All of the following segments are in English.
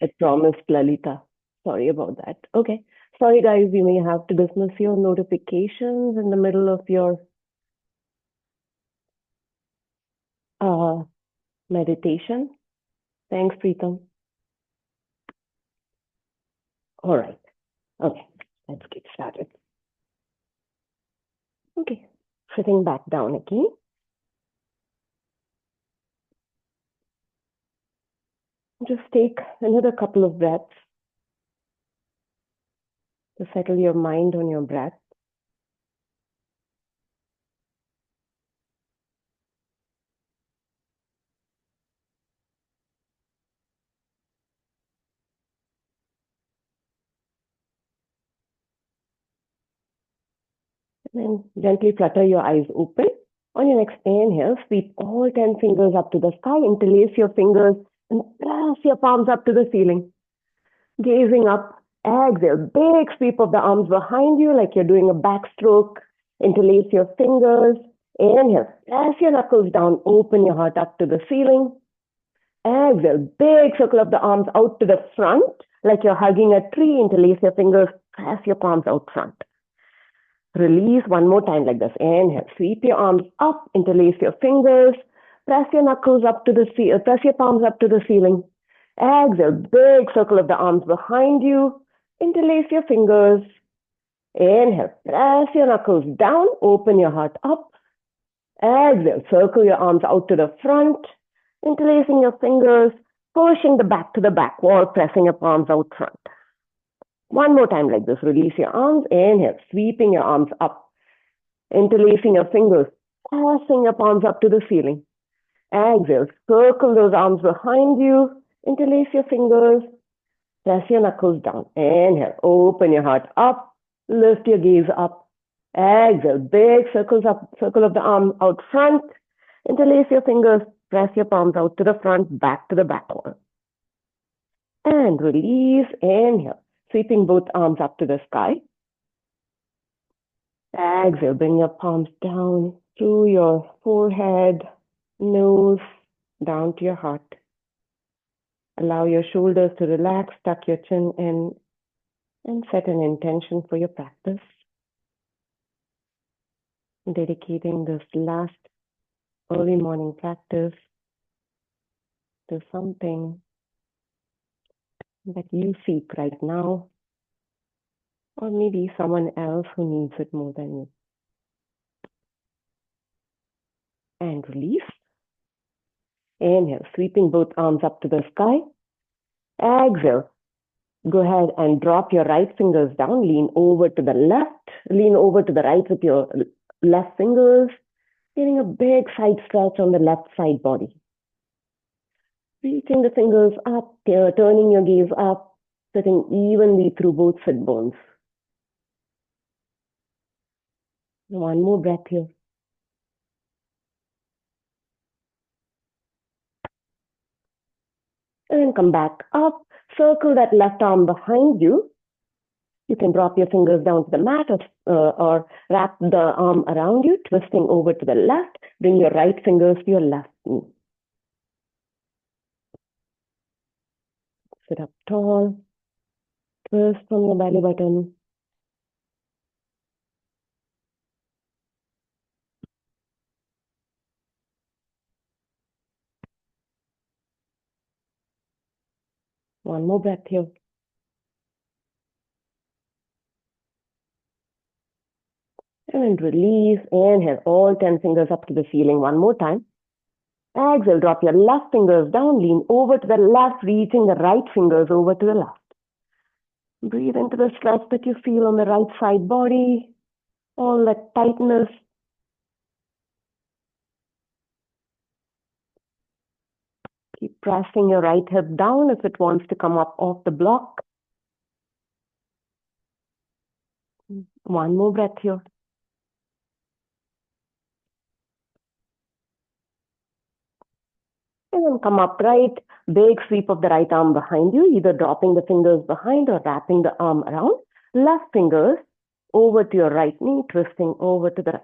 I promised Lalita. Sorry about that. Okay. Sorry, guys, you may have to dismiss your notifications in the middle of your meditation. Thanks, Preetham. All right. Okay. Let's get started. Okay. Sitting back down again. Just take another couple of breaths to settle your mind on your breath. And then gently flutter your eyes open. On your next inhale, sweep all 10 fingers up to the sky, interlace your fingers and press your palms up to the ceiling. Gazing up, exhale, big sweep of the arms behind you like you're doing a backstroke. Interlace your fingers. Inhale, press your knuckles down, open your heart up to the ceiling. Exhale, big circle of the arms out to the front like you're hugging a tree. Interlace your fingers, press your palms out front. Release one more time like this. Inhale, sweep your arms up, interlace your fingers, press your knuckles up to the press your palms up to the ceiling. Exhale, big circle of the arms behind you, interlace your fingers. Inhale, press your knuckles down, open your heart up. Exhale, circle your arms out to the front, interlacing your fingers, pushing the back to the back wall, pressing your palms out front. One more time like this. Release your arms. Inhale, sweeping your arms up. Interlacing your fingers, pressing your palms up to the ceiling. Exhale, circle those arms behind you. Interlace your fingers. Press your knuckles down. Inhale, open your heart up. Lift your gaze up. Exhale, big circles up, circle of the arm out front. Interlace your fingers. Press your palms out to the front, back to the back wall. And release. Inhale. Sweeping both arms up to the sky. Exhale, bring your palms down through your forehead, nose, down to your heart. Allow your shoulders to relax, tuck your chin in, and set an intention for your practice. Dedicating this last early morning practice to something that you seek right now, or maybe someone else who needs it more than you. And release. Inhale, sweeping both arms up to the sky. Exhale. Go ahead and drop your right fingers down. Lean over to the left. Lean over to the right with your left fingers. Getting a big side stretch on the left side body. Reaching the fingers up, turning your gaze up, sitting evenly through both sit bones. One more breath here. And then come back up. Circle that left arm behind you. You can drop your fingers down to the mat or wrap the arm around you, twisting over to the left. Bring your right fingers to your left knee. Sit up tall. Twist from your belly button. One more breath here. And release. Inhale, all 10 fingers up to the ceiling one more time. Exhale, drop your left fingers down, lean over to the left, reaching the right fingers over to the left. Breathe into the stretch that you feel on the right side body, all that tightness. Keep pressing your right hip down if it wants to come up off the block. One more breath here. And then come upright, big sweep of the right arm behind you, either dropping the fingers behind or wrapping the arm around. Left fingers over to your right knee, twisting over to the right.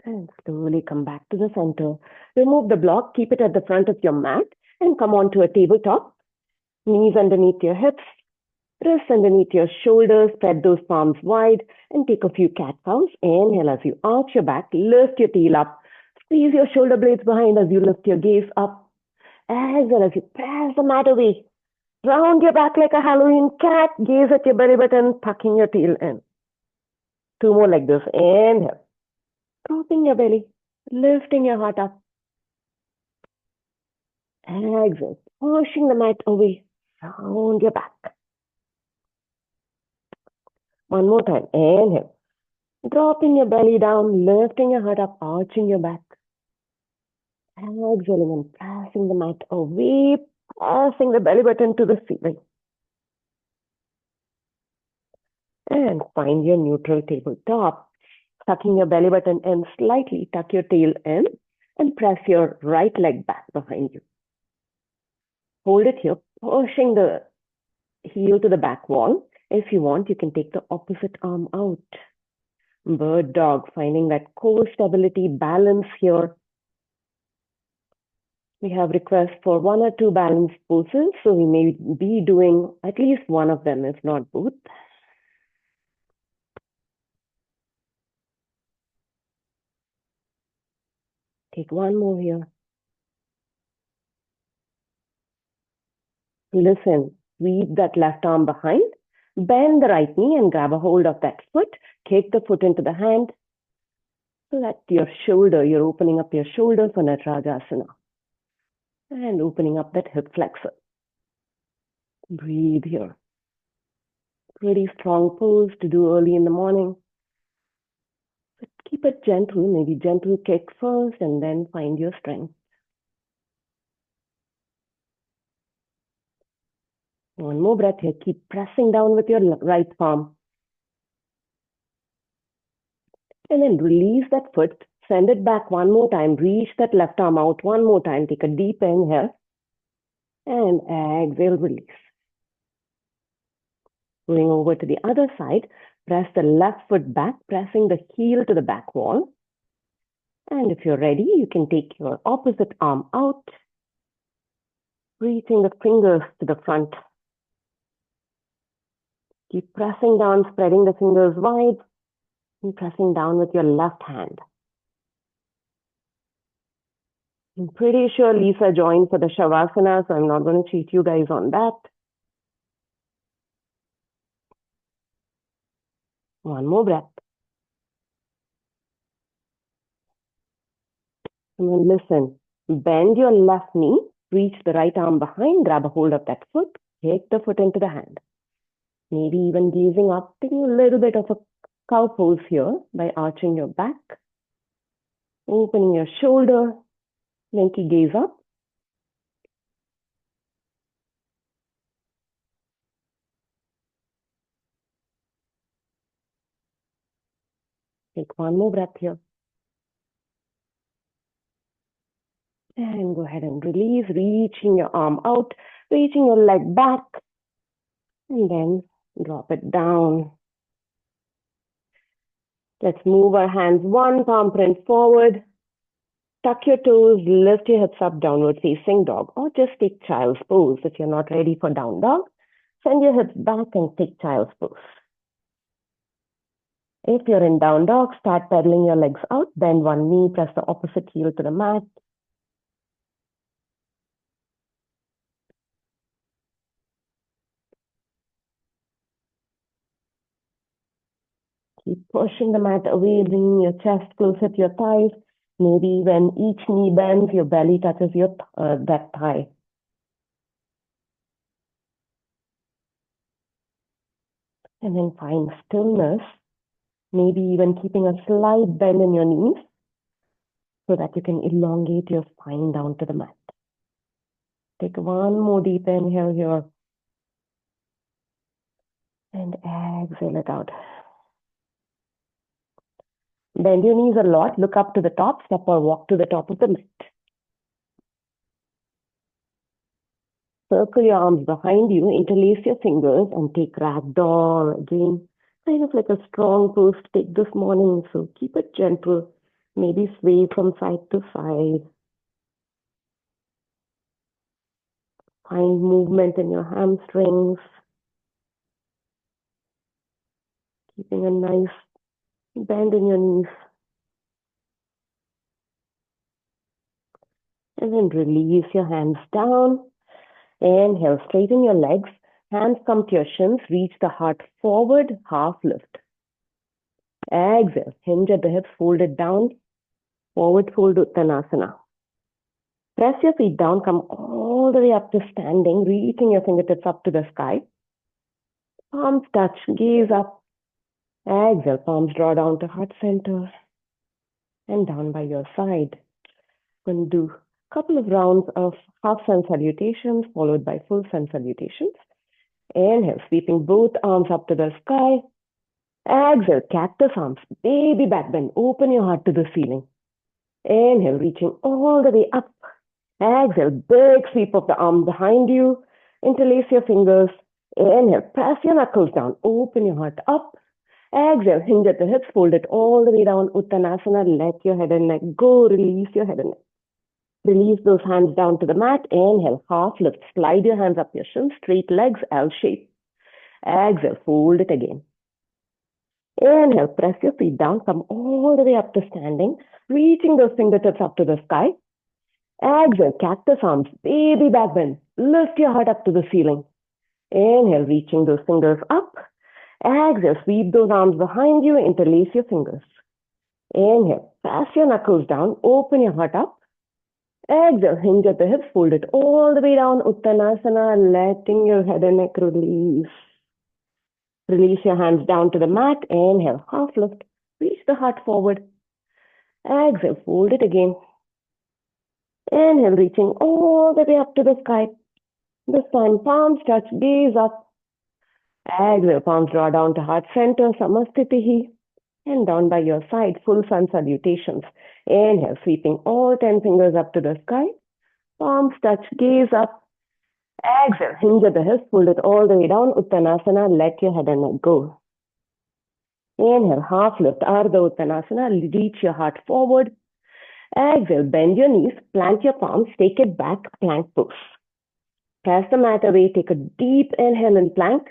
And slowly come back to the center. Remove the block, keep it at the front of your mat, and come onto a tabletop. Knees underneath your hips, wrists underneath your shoulders, spread those palms wide, and take a few cat cows. Inhale as you arch your back, lift your tail up, squeeze your shoulder blades behind as you lift your gaze up. Exhale as you press the mat away. Round your back like a Halloween cat, gaze at your belly button, tucking your tail in. 2 more like this. Inhale. Dropping your belly, lifting your heart up. Exhale, pushing the mat away, round your back. One more time. Inhale. Dropping your belly down, lifting your heart up, arching your back. Exhaling and pressing the mat away, pressing the belly button to the ceiling. And find your neutral tabletop. Tucking your belly button in slightly, tuck your tail in, and press your right leg back behind you. Hold it here, pushing the heel to the back wall. If you want, you can take the opposite arm out. Bird dog, finding that core stability, balance here. We have requests for 1 or 2 balance poses, so we may be doing at least one of them, if not both. Take one more here. Listen, sweep that left arm behind, bend the right knee and grab a hold of that foot. Kick the foot into the hand so that your shoulder, you're opening up your shoulder for Natarajasana. And opening up that hip flexor. Breathe here. Pretty strong pose to do early in the morning. But keep it gentle, maybe gentle kick first and then find your strength. One more breath here. Keep pressing down with your right palm. And then release that foot. Send it back one more time. Reach that left arm out one more time. Take a deep inhale. And exhale, release. Going over to the other side. Press the left foot back, pressing the heel to the back wall. And if you're ready, you can take your opposite arm out. Reaching the fingers to the front. Keep pressing down, spreading the fingers wide. And pressing down with your left hand. I'm pretty sure Lisa joined for the Shavasana, so I'm not going to cheat you guys on that. One more breath. And then listen, bend your left knee, reach the right arm behind, grab a hold of that foot, take the foot into the hand. Maybe even gazing up, taking a little bit of a cow pose here by arching your back, opening your shoulder, Yankee gaze up. Take one more breath here. And go ahead and release, reaching your arm out, reaching your leg back, and then drop it down. Let's move our hands one palm print forward. Tuck your toes, lift your hips up, downward facing dog, or just take child's pose. If you're not ready for down dog, send your hips back and take child's pose. If you're in down dog, start pedaling your legs out, bend one knee, press the opposite heel to the mat. Keep pushing the mat away, bringing your chest closer to your thighs. Maybe when each knee bends, your belly touches your that thigh. And then find stillness, maybe even keeping a slight bend in your knees so that you can elongate your spine down to the mat. Take one more deep inhale here. And exhale it out. Bend your knees a lot, look up to the top, step or walk to the top of the mat. Circle your arms behind you, interlace your fingers and take ragdoll again. Kind of like a strong pose to take this morning, so keep it gentle. Maybe sway from side to side. Find movement in your hamstrings, keeping a nice bend in your knees. And then release your hands down. Inhale, straighten your legs. Hands come to your shins. Reach the heart forward, half lift. Exhale, hinge at the hips, fold it down. Forward fold Uttanasana. Press your feet down, come all the way up to standing, reaching your fingertips up to the sky. Palms touch, gaze up. Exhale, palms draw down to heart center and down by your side. Going to do a couple of rounds of half sun salutations followed by full sun salutations. Inhale, sweeping both arms up to the sky. Exhale, cactus arms, baby back bend. Open your heart to the ceiling. Inhale, reaching all the way up. Exhale, big sweep of the arm behind you. Interlace your fingers. Inhale, press your knuckles down. Open your heart up. Exhale, hinge at the hips, fold it all the way down. Uttanasana, let your head and neck go. Release your head and neck. Release those hands down to the mat. Inhale, half lift. Slide your hands up your shins. Straight legs, L shape. Exhale, fold it again. Inhale, press your feet down. Come all the way up to standing. Reaching those fingertips up to the sky. Exhale, cactus arms, baby back bend. Lift your heart up to the ceiling. Inhale, reaching those fingers up. Exhale, sweep those arms behind you. Interlace your fingers. Inhale, press your knuckles down. Open your heart up. Exhale, hinge at the hips, fold it all the way down. Uttanasana, letting your head and neck release. Release your hands down to the mat. Inhale, half lift. Reach the heart forward. Exhale, fold it again. Inhale, reaching all the way up to the sky. This time, palms touch, gaze up. Exhale, palms draw down to heart center, Samastitihi. And down by your side, full sun salutations. Inhale, sweeping all 10 fingers up to the sky. Palms touch, gaze up. Exhale, hinge at the hips, fold it all the way down. Uttanasana, let your head and neck go. Inhale, half lift, Ardha Uttanasana, reach your heart forward. Exhale, bend your knees, plant your palms, take it back, plank pose. Press the mat away, take a deep inhale in plank.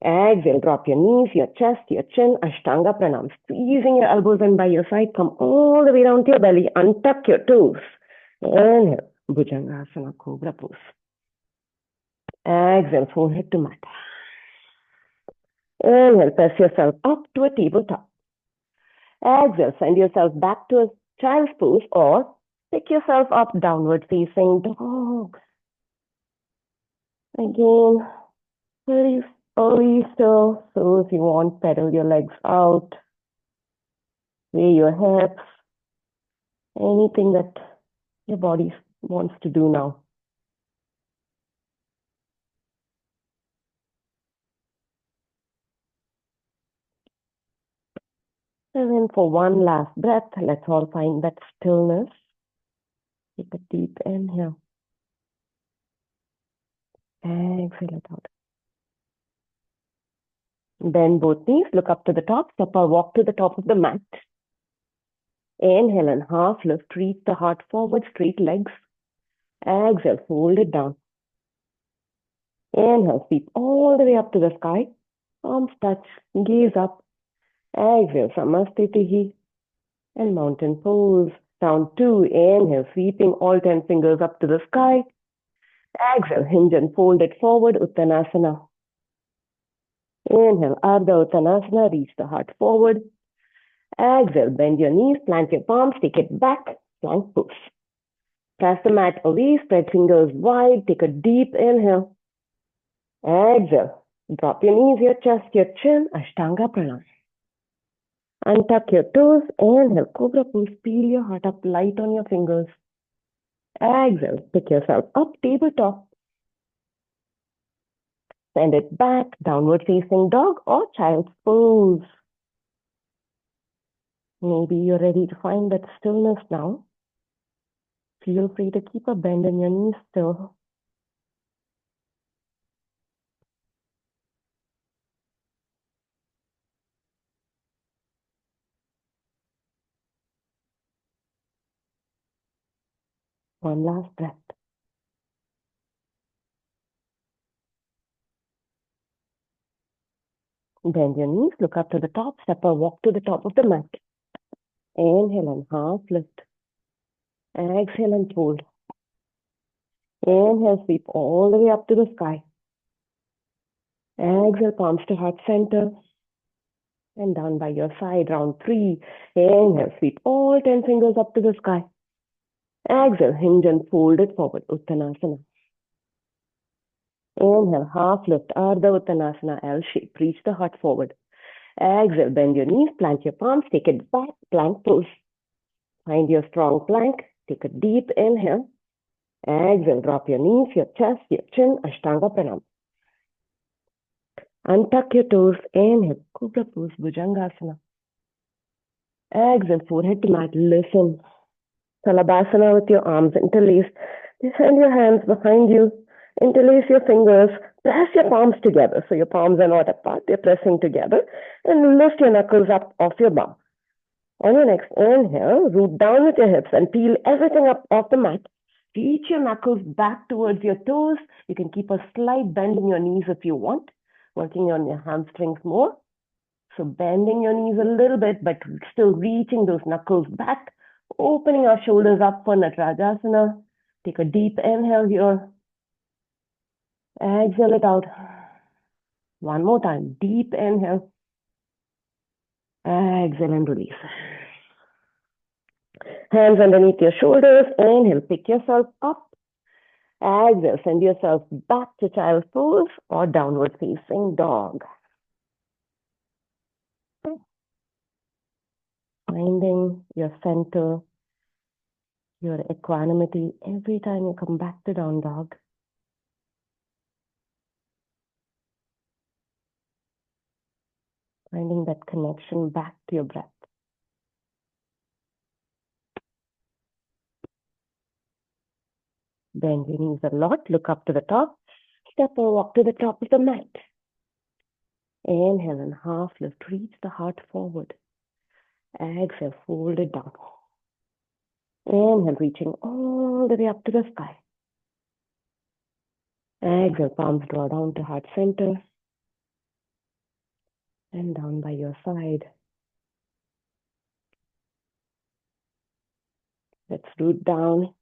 Exhale, drop your knees, your chest, your chin, Ashtanga Pranam. Squeezing your elbows in by your side, come all the way down to your belly, untuck your toes. Inhale, Bhujangasana, Cobra pose. Exhale, forehead to mat. Inhale, press yourself up to a tabletop. Exhale, send yourself back to a child's pose or pick yourself up, downward facing dog. Again, very slowly still. So if you want, pedal your legs out, sway your hips, anything that your body wants to do now. And then for one last breath, let's all find that stillness. Take a deep inhale. Exhale it out. Bend both knees, look up to the top, step or walk to the top of the mat. Inhale and half lift, reach the heart forward, straight legs. Exhale, fold it down. Inhale, sweep all the way up to the sky. Arms touch, gaze up. Exhale, Samastitihi and mountain pose. Round 2, inhale, sweeping all 10 fingers up to the sky. Exhale, hinge and fold it forward, Uttanasana. Inhale, Ardha Uttanasana, reach the heart forward. Exhale, bend your knees, plant your palms, take it back, plank pose. Press the mat away, spread fingers wide, take a deep inhale. Exhale, drop your knees, your chest, your chin, Ashtanga Pranam. Untuck your toes, inhale, Cobra pose, peel your heart up light on your fingers. Exhale, pick yourself up, tabletop. Send it back, downward facing dog or child's pose. Maybe you're ready to find that stillness now. Feel free to keep a bend in your knees still. One last breath. Bend your knees, look up to the top, step or walk to the top of the mat. Inhale and half lift. Exhale and fold. Inhale, sweep all the way up to the sky. Exhale, palms to heart center. And down by your side, round 3. Inhale, sweep all 10 fingers up to the sky. Exhale, hinge and fold it forward, Uttanasana. Inhale, half lift, Ardha Uttanasana, L shape. Reach the heart forward. Exhale, bend your knees, plant your palms, take it back, plank pose. Find your strong plank, take a deep inhale. Exhale, drop your knees, your chest, your chin, Ashtanga Pranam. Untuck your toes, inhale, Cobra pose, Bhujangasana. Exhale, forehead to mat, listen. Salabhasana with your arms interlaced. Send your hands behind you. Interlace your fingers. Press your palms together. So your palms are not apart. They're pressing together. And lift your knuckles up off your bum. On your next inhale, root down with your hips and peel everything up off the mat. Reach your knuckles back towards your toes. You can keep a slight bend in your knees if you want. Working on your hamstrings more. So bending your knees a little bit, but still reaching those knuckles back. Opening our shoulders up for Natarajasana. Take a deep inhale here. Exhale it out. One more time. Deep inhale. Exhale and release. Hands underneath your shoulders. Inhale. Pick yourself up. Exhale. Send yourself back to child's pose or downward facing dog. Finding your center, your equanimity every time you come back to down dog. Finding that connection back to your breath. Bend your knees a lot. Look up to the top. Step or walk to the top of the mat. Inhale and half lift. Reach the heart forward. Exhale, fold it down. Inhale, reaching all the way up to the sky. Exhale, palms draw down to heart center. And down by your side. Let's root down.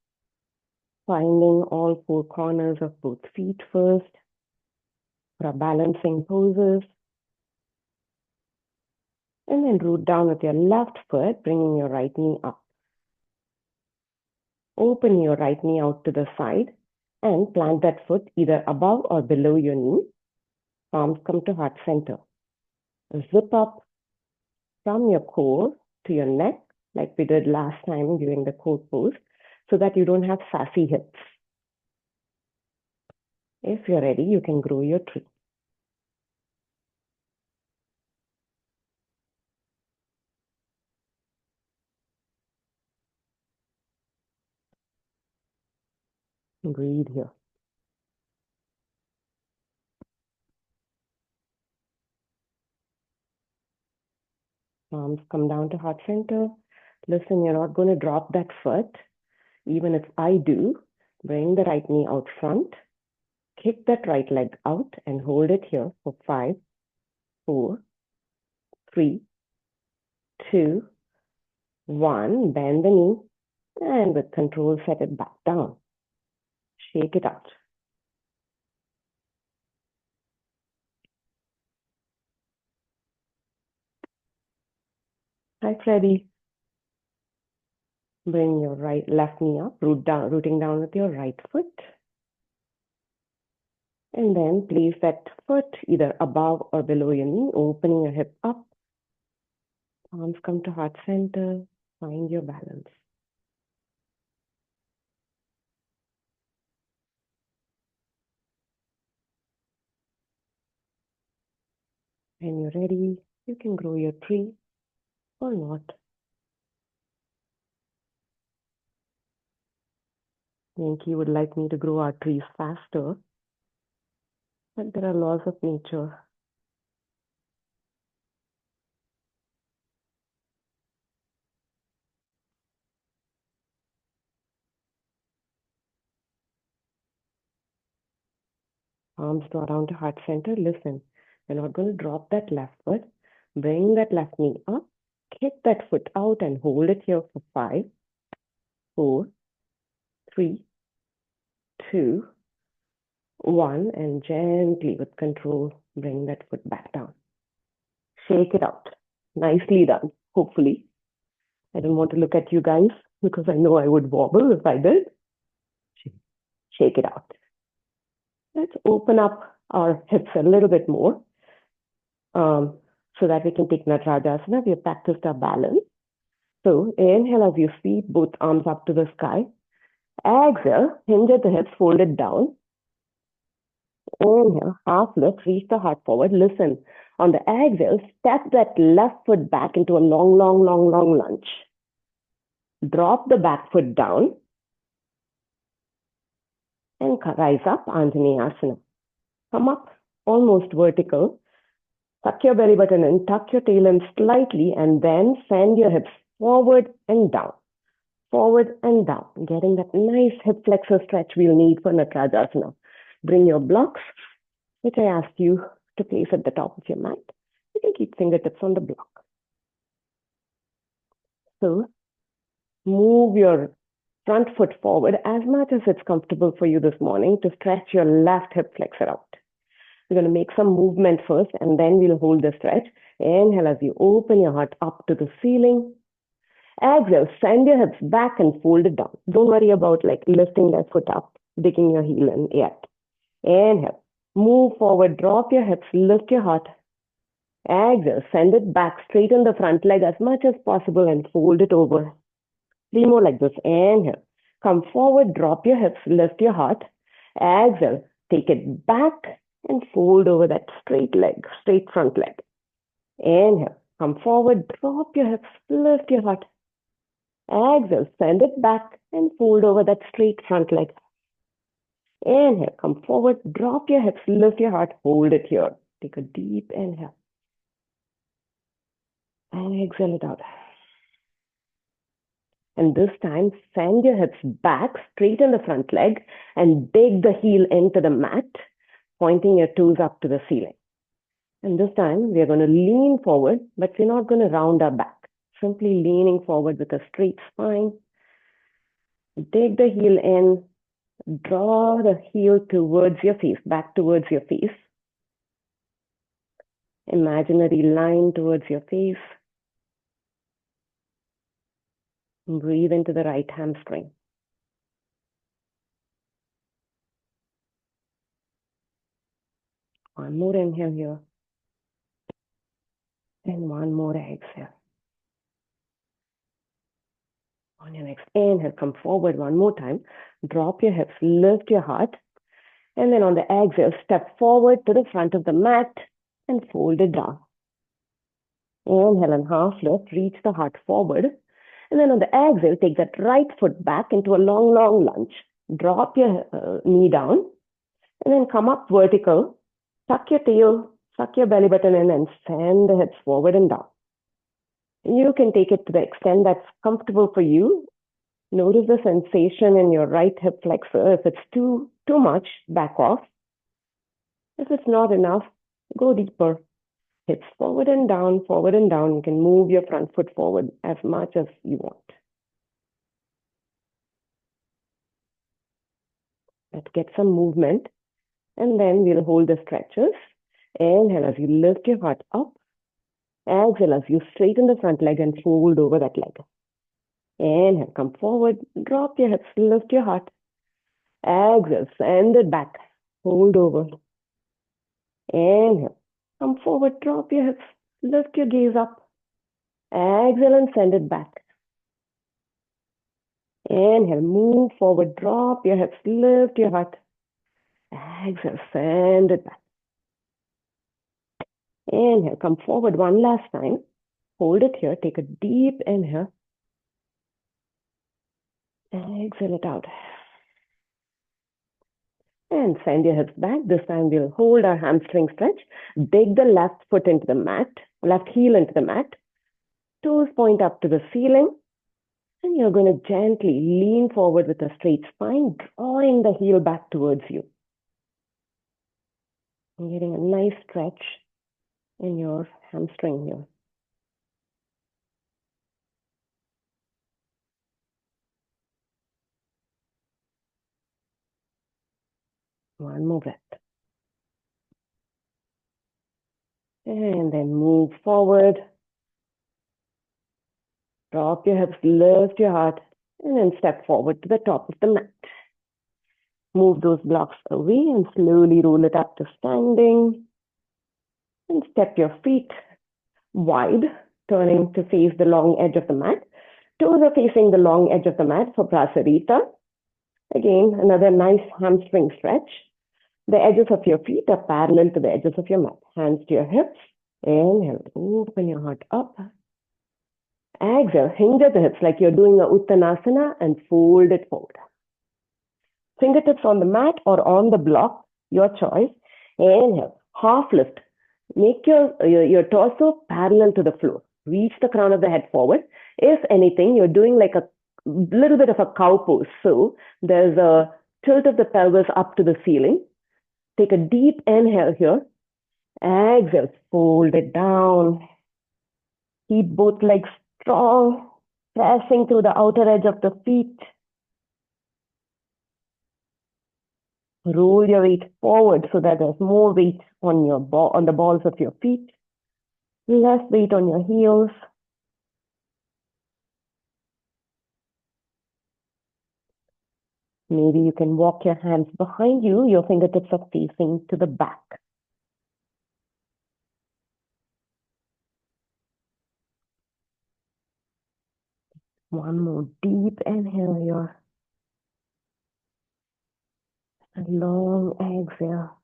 Finding all 4 corners of both feet first. For our balancing poses. And then root down with your left foot, bringing your right knee up. Open your right knee out to the side and plant that foot either above or below your knee. Palms come to heart center. Zip up from your core to your neck, like we did last time during the core pose, so that you don't have sassy hips. If you're ready, you can grow your tree. Breathe here. Palms come down to heart center. Listen, you're not going to drop that foot. Even if I do, bring the right knee out front. Kick that right leg out and hold it here for 5, 4, 3, 2, 1. Bend the knee and with control set it back down. Shake it out. Hi, Freddie. Bring your left knee up, rooting down with your right foot. And then place that foot either above or below your knee, opening your hip up. Palms come to heart center. Find your balance. When you're ready, you can grow your tree or not. Yankee would like me to grow our trees faster, but there are laws of nature. Arms draw around the heart center. Listen. We're not going to drop that left foot. Bring that left knee up. Kick that foot out and hold it here for 5, 4, 3, 2, 1. And gently, with control, bring that foot back down. Shake it out. Nicely done, hopefully. I don't want to look at you guys because I know I would wobble if I did. Shake it out. Let's open up our hips a little bit more so that we can take Natarajasana. We have practiced our balance. So inhale as you sweep both arms up to the sky. Exhale, hinge at the hips, fold it down. Inhale, half lift, reach the heart forward. Listen, on the exhale, step that left foot back into a long lunge. Drop the back foot down and rise up, Anjaneyasana. Come up almost vertical. Tuck your belly button in, tuck your tail in slightly, and then send your hips forward and down. Forward and down, getting that nice hip flexor stretch we'll need for Natarajasana. Bring your blocks, which I asked you to place at the top of your mat. You can keep fingertips on the block. So move your front foot forward as much as it's comfortable for you this morning to stretch your left hip flexor out. We're going to make some movement first, and then we'll hold the stretch. Inhale as you open your heart up to the ceiling. Exhale, send your hips back and fold it down. Don't worry about lifting that foot up, digging your heel in yet. Inhale, move forward, drop your hips, lift your heart. Exhale, send it back, straighten the front leg as much as possible and fold it over. 3 more like this. Inhale, come forward, drop your hips, lift your heart. Exhale, take it back and fold over that straight front leg. Inhale, come forward, drop your hips, lift your heart. Exhale, send it back and fold over that straight front leg. Inhale, come forward, drop your hips, lift your heart, hold it here. Take a deep inhale. And exhale it out. And this time, send your hips back, straighten the front leg, and dig the heel into the mat, pointing your toes up to the ceiling. And this time, we are going to lean forward, but we're not going to round our back. Simply leaning forward with a straight spine. Dig the heel in. Draw the heel towards your face, back towards your face. Imaginary line towards your face. Breathe into the right hamstring. One more inhale here. And one more exhale. On your next inhale, come forward one more time. Drop your hips, lift your heart. And then on the exhale, step forward to the front of the mat and fold it down. Inhale and half lift, reach the heart forward. And then on the exhale, take that right foot back into a long lunge. Drop your knee down. And then come up vertical. Tuck your tail, suck your belly button in, and send the hips forward and down. You can take it to the extent that's comfortable for you. Notice the sensation in your right hip flexor. If it's too much, back off. If it's not enough, go deeper. Hips forward and down. You can move your front foot forward as much as you want. Let's get some movement. And then we'll hold the stretches. Inhale as you lift your heart up. Exhale as you straighten the front leg and fold over that leg. Inhale, come forward, drop your hips, lift your heart. Exhale, send it back, hold over. Inhale, come forward, drop your hips, lift your gaze up. Exhale and send it back. Inhale, move forward, drop your hips, lift your heart. Exhale, send it back. Inhale, come forward one last time. Hold it here, take a deep inhale. Exhale it out. And send your hips back. This time we'll hold our hamstring stretch. Dig the left foot into the mat, left heel into the mat. Toes point up to the ceiling. And you're going to gently lean forward with a straight spine, drawing the heel back towards you. I'm getting a nice stretch in your hamstring here. One more breath. And then move forward. Drop your hips, lift your heart, and then step forward to the top of the mat. Move those blocks away and slowly roll it up to standing. And step your feet wide, turning to face the long edge of the mat. Toes are facing the long edge of the mat for Prasarita. Again, another nice hamstring stretch. The edges of your feet are parallel to the edges of your mat. Hands to your hips. Inhale, open your heart up. Exhale, hinge at the hips like you're doing a Uttanasana and fold it forward. Fingertips on the mat or on the block, your choice. Inhale, half lift. Make your torso parallel to the floor. Reach the crown of the head forward. If anything, you're doing like a little bit of a cow pose. So there's a tilt of the pelvis up to the ceiling. Take a deep inhale here. Exhale, fold it down. Keep both legs strong, pressing through the outer edge of the feet. Roll your weight forward so that there's more weight on on the balls of your feet. Less weight on your heels. Maybe you can walk your hands behind you. Your fingertips are facing to the back. One more deep inhale here. A long exhale.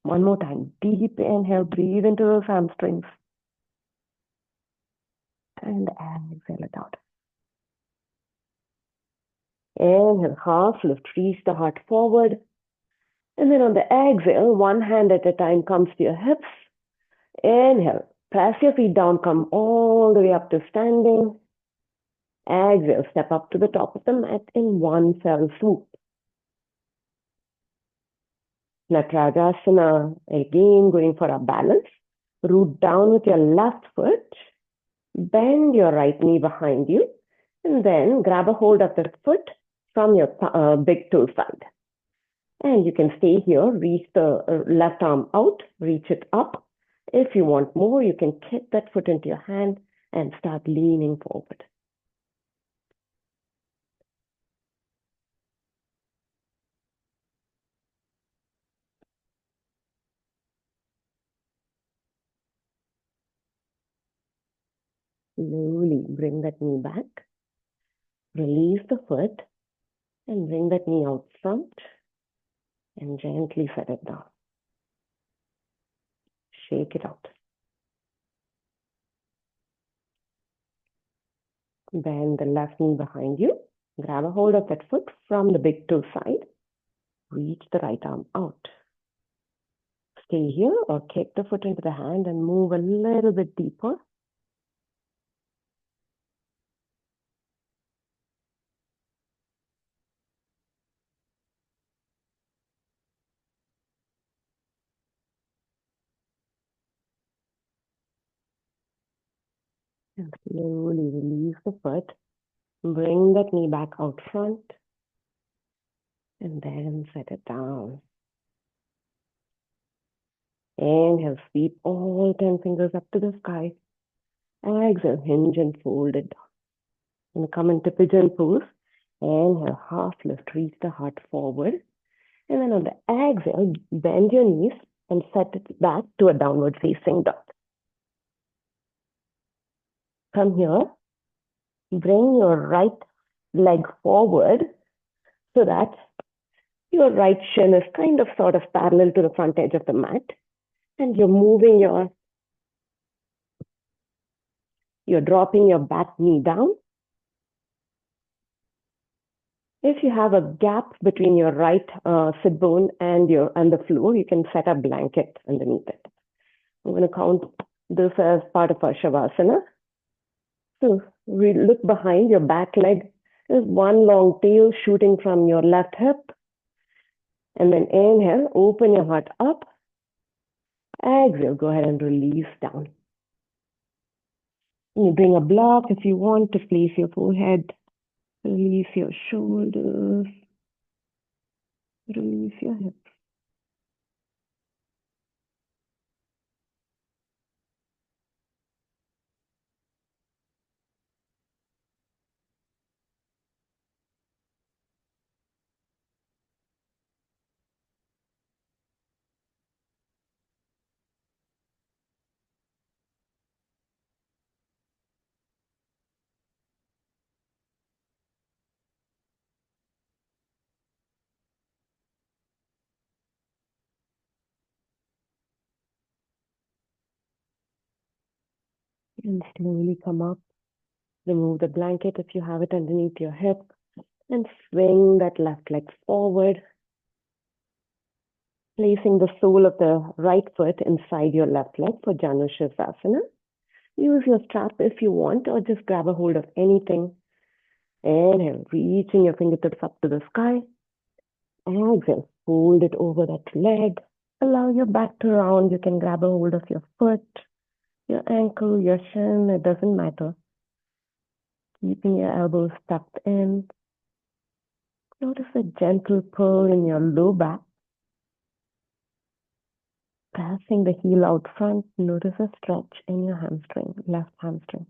One more time. Deep inhale. Breathe into those hamstrings. And exhale it out. Inhale, half lift. Reach the heart forward. And then on the exhale, one hand at a time comes to your hips. Inhale. Press your feet down. Come all the way up to standing. Exhale. Step up to the top of the mat in one fell swoop. Natarajasana, again going for a balance. Root down with your left foot. Bend your right knee behind you. And then grab a hold of the foot from your big toe side. And you can stay here. Reach the left arm out. Reach it up. If you want more, you can kick that foot into your hand and start leaning forward. Slowly bring that knee back. Release the foot and bring that knee out front and gently set it down. Shake it out. Bend the left knee behind you. Grab a hold of that foot from the big toe side. Reach the right arm out. Stay here or kick the foot into the hand and move a little bit deeper. And slowly release the foot. Bring that knee back out front. And then set it down. Inhale, sweep all 10 fingers up to the sky. Exhale, hinge and fold it down. And come into pigeon pose. Inhale, half lift, reach the heart forward. And then on the exhale, bend your knees and set it back to a downward facing dog. Come here. Bring your right leg forward so that your right shin is kind of sort of parallel to the front edge of the mat. And you're dropping your back knee down. If you have a gap between your right sit bone and the floor, you can set a blanket underneath it. I'm going to count this as part of our Shavasana. So we look behind. Your back leg is one long tail shooting from your left hip. And then inhale, open your heart up. Exhale, go ahead and release down. You bring a block if you want to place your forehead. Release your shoulders. Release your hips. And slowly come up. Remove the blanket if you have it underneath your hip. And swing that left leg forward. Placing the sole of the right foot inside your left leg for Janu Sirsasana. Use your strap if you want, or just grab a hold of anything. Inhale, reaching your fingertips up to the sky. Exhale, fold it over that leg. Allow your back to round. You can grab a hold of your foot, your ankle, your shin, it doesn't matter. Keeping your elbows tucked in. Notice a gentle pull in your low back. Pressing the heel out front, notice a stretch in your hamstring, left hamstring.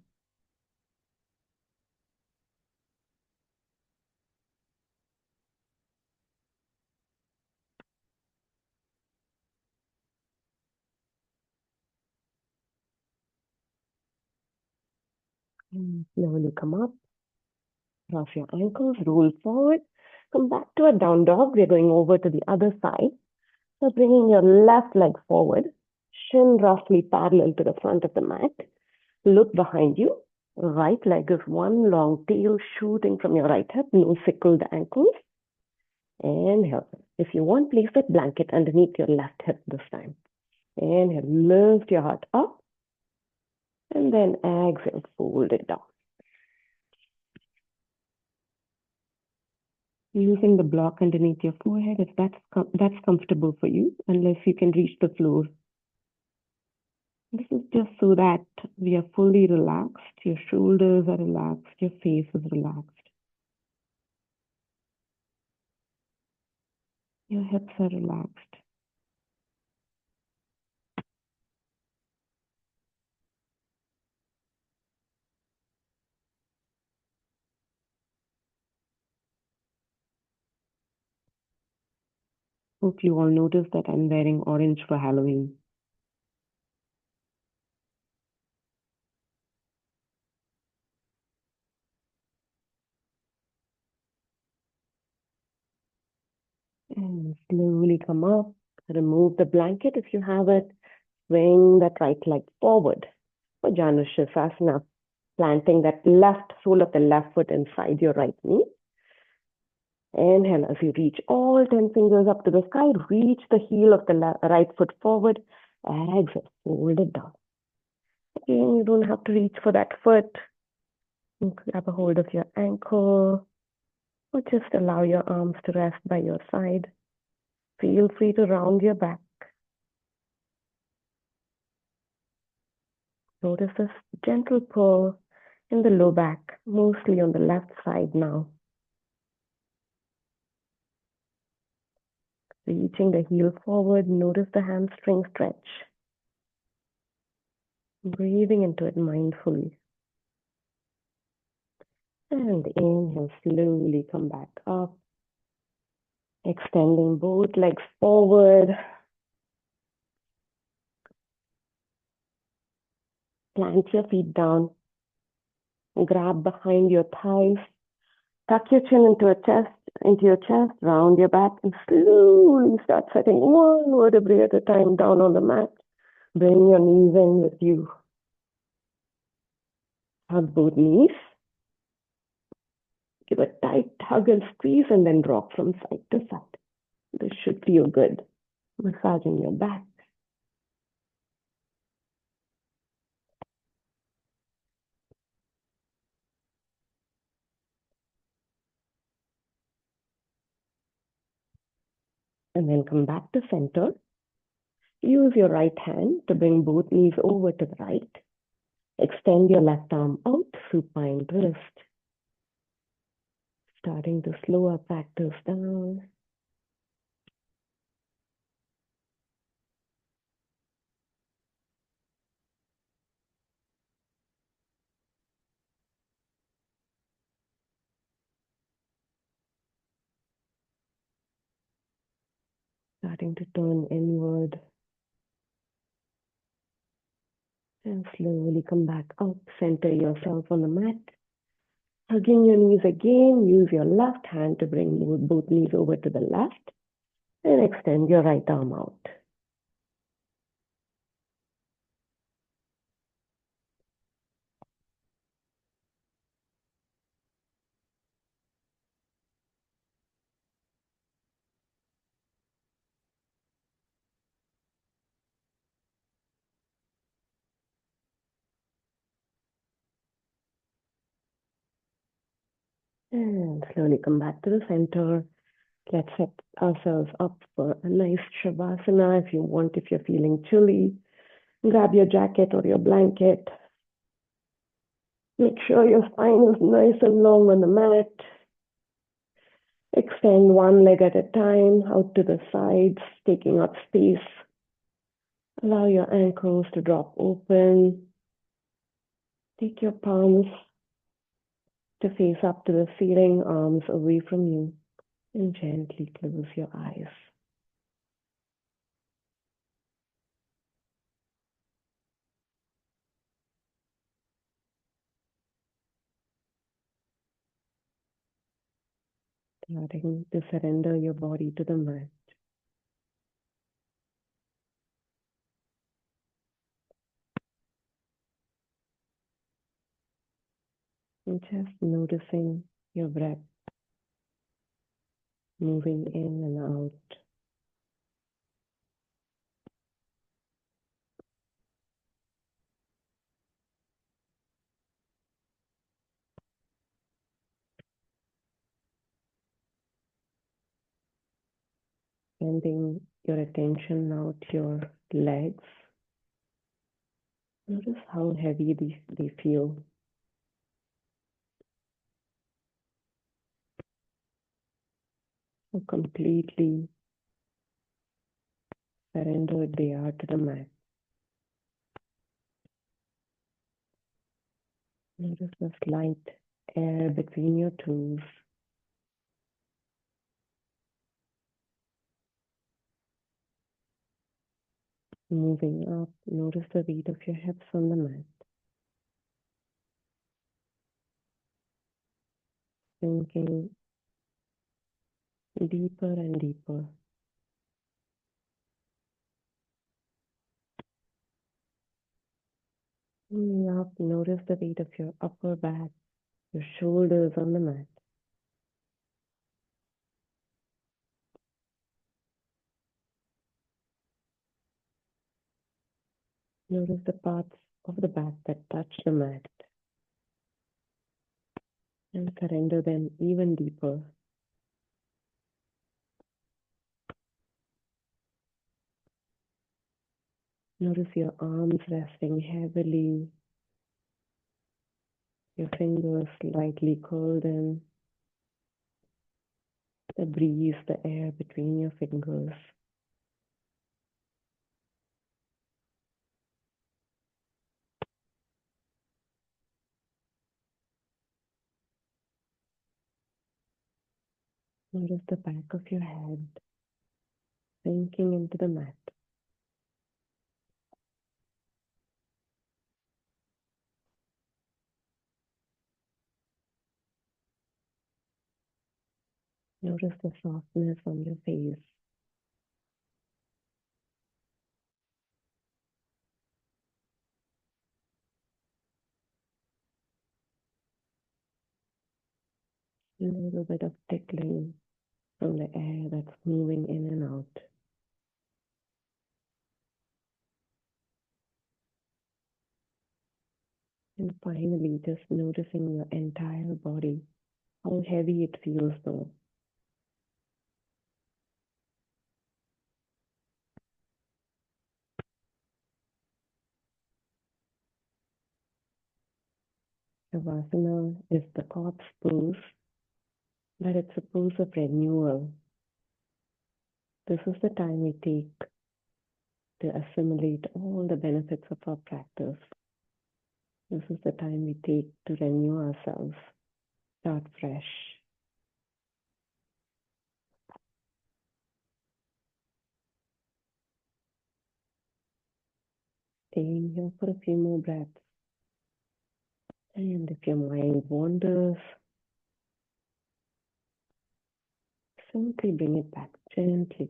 And slowly come up, cross your ankles, roll forward, come back to a down dog. We're going over to the other side. So bringing your left leg forward, shin roughly parallel to the front of the mat. Look behind you. Right leg is one long tail shooting from your right hip, no sickled ankles. Inhale. If you want, place that blanket underneath your left hip this time. Inhale, lift your heart up. And then exhale, fold it down. Using the block underneath your forehead, if that's comfortable for you, unless you can reach the floor. This is just so that we are fully relaxed, your shoulders are relaxed, your face is relaxed. Your hips are relaxed. Hope you all noticed that I'm wearing orange for Halloween. And slowly come up, remove the blanket if you have it, swing that right leg forward for Janu Sirsasana, planting that left sole of the left foot inside your right knee. Inhale as you reach all 10 fingers up to the sky, reach the heel of the right foot forward. Exhale, fold it down. Again, you don't have to reach for that foot. You grab a hold of your ankle or just allow your arms to rest by your side. Feel free to round your back. Notice this gentle pull in the low back, mostly on the left side now. Reaching the heel forward, notice the hamstring stretch. Breathing into it mindfully. And inhale, slowly come back up. Extending both legs forward. Plant your feet down. Grab behind your thighs. Tuck your chin into your chest, round your back, and slowly start setting one vertebrae at a time down on the mat. Bring your knees in with you. Hug both knees. Give a tight hug and squeeze, and then rock from side to side. This should feel good. Massaging your back. And then come back to center. Use your right hand to bring both knees over to the right. Extend your left arm out, supine twist. Starting to slow our practice down. Starting to turn inward. And slowly come back up. Center yourself on the mat. Hugging your knees again. Use your left hand to bring both knees over to the left. And extend your right arm out. And slowly come back to the center. Let's set ourselves up for a nice Shavasana if you want, if you're feeling chilly. Grab your jacket or your blanket. Make sure your spine is nice and long on the mat. Extend one leg at a time out to the sides, taking up space. Allow your ankles to drop open. Take your palms to face up to the ceiling, arms away from you, and gently close your eyes. Starting to surrender your body to the mat. And just noticing your breath moving in and out. Sending your attention now to your legs. Notice how heavy they feel. How completely surrendered they are to the mat. Notice the slight air between your toes. Moving up, notice the weight of your hips on the mat. Sinking deeper and deeper. Moving up, notice the weight of your upper back, your shoulders on the mat. Notice the parts of the back that touch the mat. And surrender them even deeper. Notice your arms resting heavily, your fingers slightly curled in. The breeze, the air between your fingers. Notice the back of your head sinking into the mat. Notice the softness on your face. A little bit of tickling from the air that's moving in and out. And finally, just noticing your entire body, how heavy it feels though. Shavasana is the corpse pose, but it's a pose of renewal. This is the time we take to assimilate all the benefits of our practice. This is the time we take to renew ourselves, start fresh. Staying here for a few more breaths. And if your mind wanders, simply bring it back gently.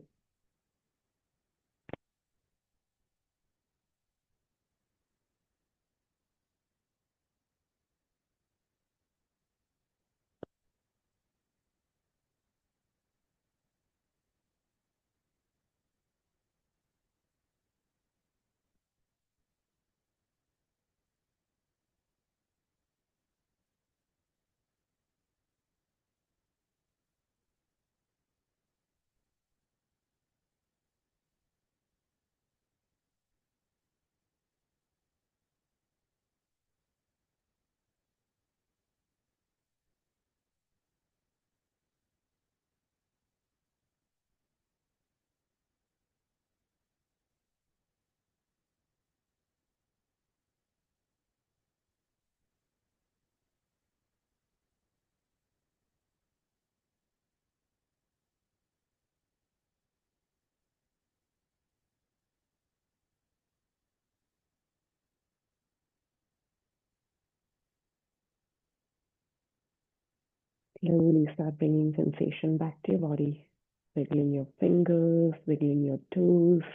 Slowly start bringing sensation back to your body. Wiggling your fingers, wiggling your toes.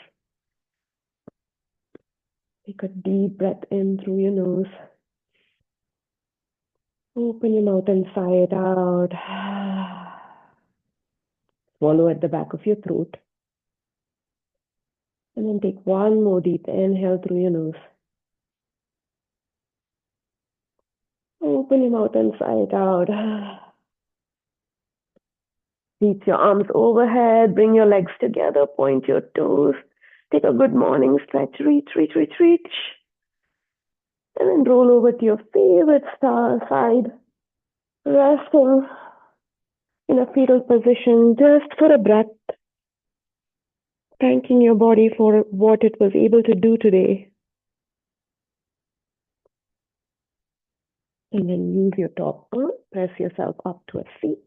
Take a deep breath in through your nose. Open your mouth and sigh it out. Swallow at the back of your throat. And then take one more deep inhale through your nose. Open your mouth and sigh it out. Reach your arms overhead, bring your legs together, point your toes. Take a good morning stretch, reach, reach, reach, reach. And then roll over to your favorite side, resting in a fetal position just for a breath. Thanking your body for what it was able to do today. And then use your top arm, press yourself up to a seat.